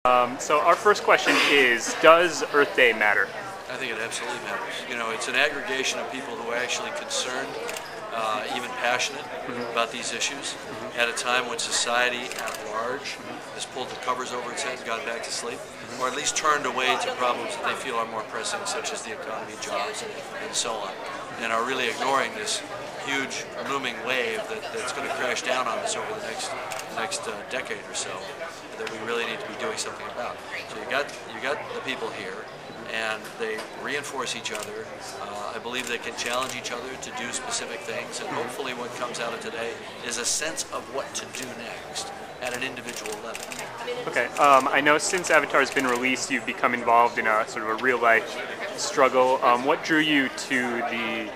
So our first question is, does Earth Day matter? I think it absolutely matters. You know, it's an aggregation of people who are actually concerned, even passionate about these issues at a time when society at large has pulled the covers over its head and gone back to sleep, or at least turned away to problems that they feel are more pressing, such as the economy, jobs, and so on, and are really ignoring this huge looming wave that's going to crash down on us over the next decade or so that we really need to be doing something about. So you got the people here, and they reinforce each other. I believe they can challenge each other to do specific things, and hopefully what comes out of today is a sense of what to do next at an individual level. Okay, I know since Avatar has been released, you've become involved in a sort of a real-life struggle. What drew you to the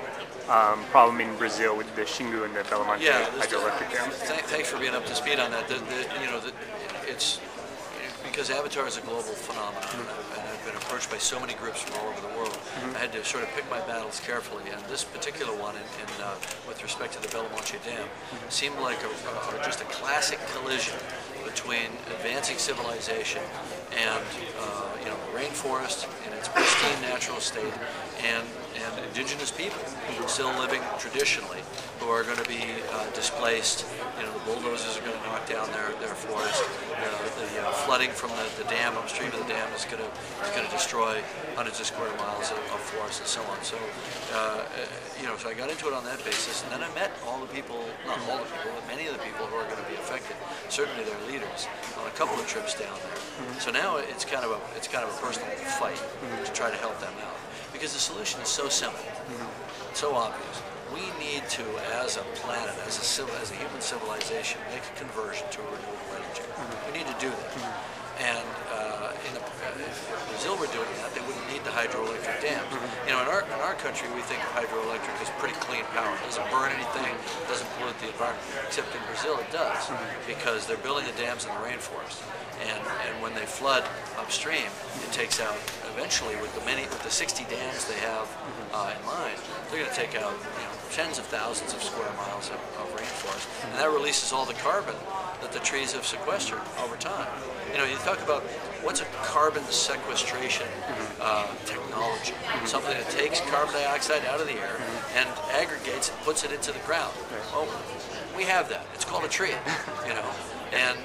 problem in Brazil with the Xingu and the Belo Monte hydroelectric dams? Thanks for being up to speed on that. It's because Avatar is a global phenomenon, and I've been approached by so many groups from all over the world. I had to sort of pick my battles carefully, and this particular one, with respect to the Belo Monte Dam, seemed like just a classic collision between advancing civilization and the rainforest in its pristine natural state, and indigenous people still living traditionally who are going to be displaced. The bulldozers are going to knock down their forest. The flooding from the dam upstream of the dam is going to destroy hundreds of square miles of forest and so on. So so I got into it on that basis, and then I met all the people, not all the people, but many of the people who are going to be affected, certainly their leaders, on a couple of trips down there. So now it's kind of a personal fight to try to help them out, because the solution is so simple, so obvious. We need to, as a planet, as a human civilization, make a conversion to a renewable energy. We need to do that. And if Brazil were doing that, they wouldn't need the hydroelectric dams. In our country, we think of hydroelectric as pretty clean power. It doesn't burn anything, it doesn't pollute the environment. Except in Brazil, it does, because they're building the dams in the rainforest. And when they flood upstream, it takes out, eventually, with the 60 dams they have in mind, they're going to take out tens of thousands of square miles of rainforest, and that releases all the carbon that the trees have sequestered over time. You talk about what's a carbon sequestration technology, something that takes carbon dioxide out of the air and aggregates and puts it into the ground. Well, we have that. It's called a tree, And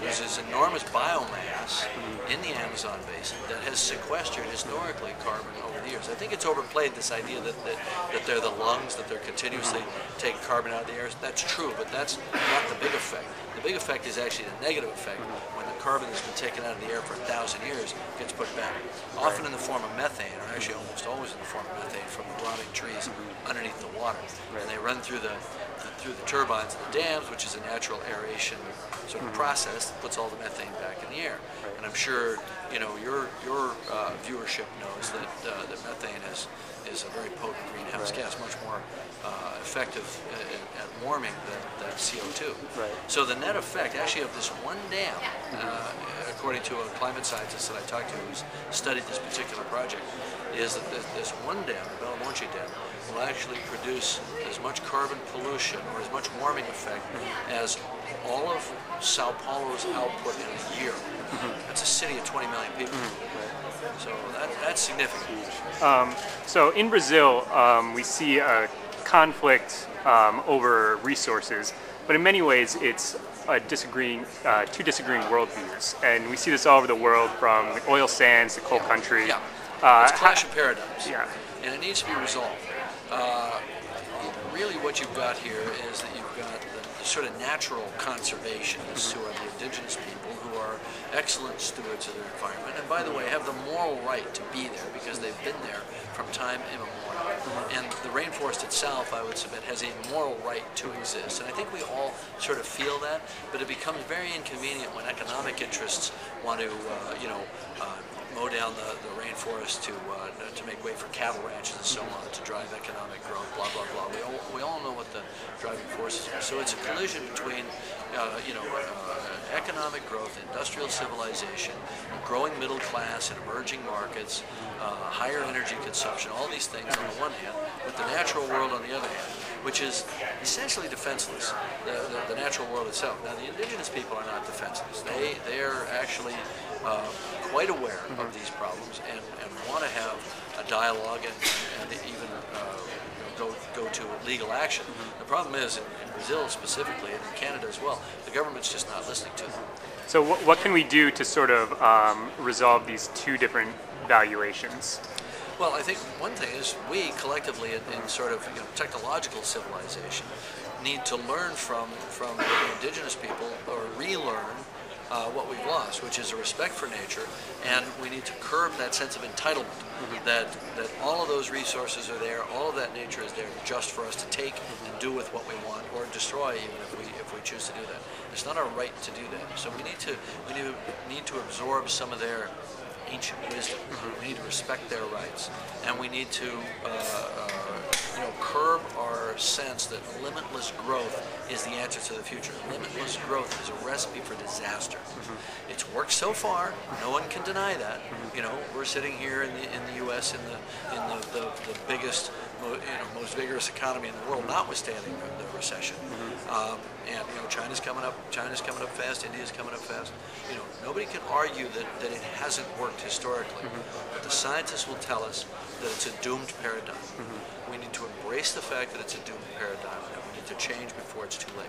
there's this enormous biomass in the Amazon basin that has sequestered historically carbon over the years. I think it's overplayed, this idea that they're the lungs, that they're continuously taking carbon out of the air. That's true, but that's not the big effect. The big effect is actually the negative effect when the carbon that's been taken out of the air for 1,000 years gets put back, often in the form of methane, or actually almost always in the form of methane from the rotting trees underneath the water. And they run through the turbines of the dams, which is a natural aeration sort of process that puts all the methane back in the air. And I'm sure your viewership knows that methane is a very potent greenhouse gas, much more effective at warming than CO2. So the net effect actually of this one dam, according to a climate scientist that I talked to who's studied this particular project, is that this one dam, the Belo Monte Dam, will actually produce as much carbon pollution or as much warming effect as all of Sao Paulo's output in a year. That's a city of 20 million people. So that's significant. So in Brazil, we see a conflict over resources, but in many ways it's two disagreeing worldviews, and we see this all over the world, from the oil sands to coal country. It's a clash of paradigms, and it needs to be resolved. Really what you've got here is that you've got the sort of natural conservationists who are the indigenous people, who are excellent stewards of their environment, and by the way have the moral right to be there because they've been there from time immemorial. And the rainforest itself, I would submit, has a moral right to exist. And I think we all sort of feel that, but it becomes very inconvenient when economic interests want to mow down the rainforest to make way for cattle ranches and so on, to drive economic growth, blah, blah, blah. We all know what the driving forces are. So it's a collision between economic growth, industrial civilization, growing middle class and emerging markets, higher energy consumption, all these things on the one hand, with the natural world on the other hand. which is essentially defenseless, the natural world itself. Now, the indigenous people are not defenseless. They are actually quite aware of these problems and want to have a dialogue and even go to legal action. The problem is, in Brazil specifically, and in Canada as well, the government's just not listening to them. So what can we do to sort of resolve these two different valuations? Well, I think one thing is we collectively in sort of technological civilization need to learn from the indigenous people, or relearn what we've lost, which is a respect for nature, and we need to curb that sense of entitlement, that all of those resources are there, all of that nature is there just for us to take and do with what we want, or destroy even if we choose to do that. It's not our right to do that. So we need to absorb some of their ancient wisdom. We need to respect their rights, and we need to curb our sense that limitless growth is the answer to the future. Limitless growth is a recipe for disaster. It's worked so far. No one can deny that. We're sitting here in the U.S. in the biggest, most vigorous economy in the world, notwithstanding the recession. And China's coming up fast. India's coming up fast. Nobody can argue that it hasn't worked historically. But the scientists will tell us that it's a doomed paradigm. We need to embrace the fact that it's a doomed paradigm, and we need to change before it's too late.